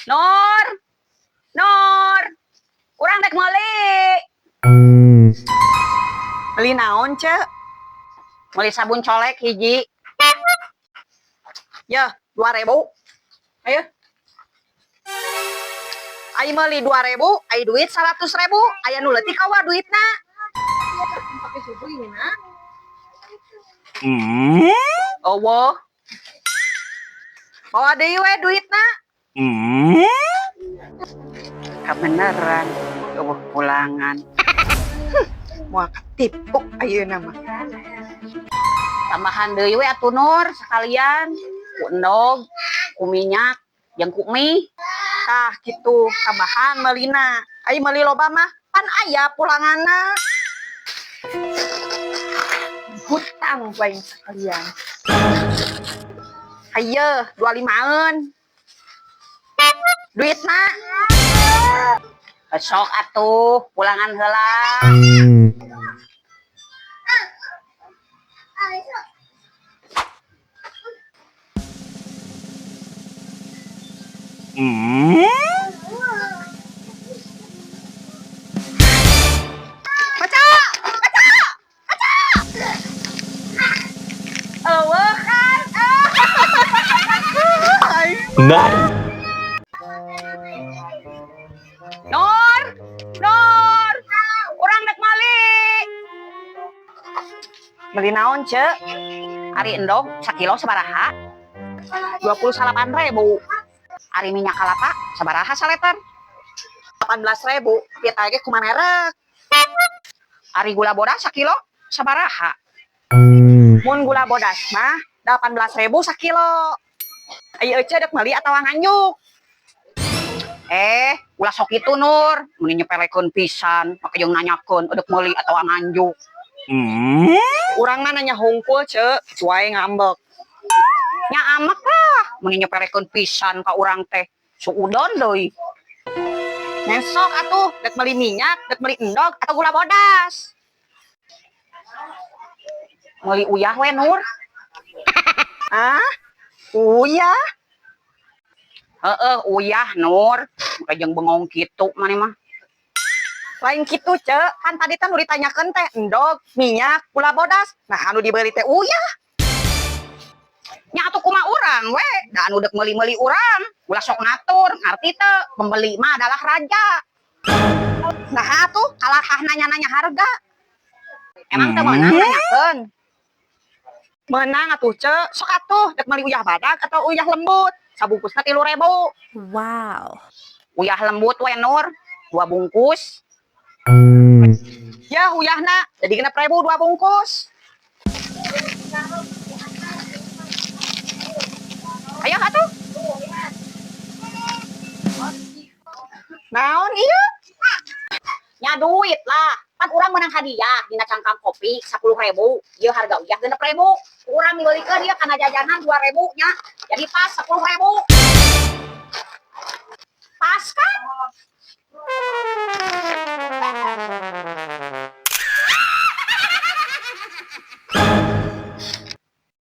Nur, Nur, urang dek meuli. Meuli naon, Cek? Meuli sabun colek hiji. Ya, 2.000. Ayo. Ai meuli 2.000, ai duit 100.000. Aya nu leutik kawa duitna. Pakai susu ini, na. Oh, wo. Bawa deui we duitna. Kebeneran, eueuh pulangan. Moal katipu ayeuna mah. Tambahan deui we atuh Nur sekalian. Ku endog, ku minyak, jeung ku mie. Tah kitu tambahan meulina. Ai meuli loba mah pan aya pulanganna. Hutang bae sekalian. Haye, 25eun. Duitna. Besok atuh pulangan heula. Baca, baca, baca. Eueuh kan. Nice. Nur, Nur, urang dek meuli. Meuli naon, Cek? Ari endog sakilo sabaraha? 28.000. Ari minyak kalapa sabaraha saleter? 18.000. Kita ge kumaha merek? Ari gula bodas sakilo sabaraha? Mun gula bodas mah 18.000 sakilo. Ayo Ece dek meuli atawa nganjuk? Ulah sok itu Nur, mending nyepelekeun pisan, make jeung nanyakeun edek meuli atawa nganjuk. Urang mah nanya hungkul, Cek, cuai ngambek. Nya amek lah, mending nyepelekeun pisan ka urang teh. Suudon deui. Ngesok atuh, dek meuli minyak, dek meuli endog atau gula bodas. Meuli uyah we Nur. Ah? Uyah? Uyah Nur. Kayak jeung bengong kitu maneh mah. Lain kitu, Cek. Kan tadi teh nu ditanyakeun teh endog, minyak, gula bodas. Nah, anu dibeli teh uyah. Nya atuh kumaha urang we, da anu dek meuli-meuli urang. Ulah sok ngatur, ngarti teu, pembeli mah adalah raja. Nah, atuh kalahah nanya-nanya harga. Emang teu meunang nanyakeun? Meunang atuh, Cek. Sok atuh dek meuli uyah badag atau uyah lembut. Sabungkusna 3.000. Wow. Uyah lembut we Nur, 2 bungkus. Ya uyahna jadi 6.000 2 bungkus. Ayo atuh. Naon ieu? Nya duit lah. Kan urang menang hadiah dina cangkang kopi 10.000. Ieu harga uyah 6.000. Urang dibelikeun ieu kana jajanan 2.000 nya. Jadi pas 10.000.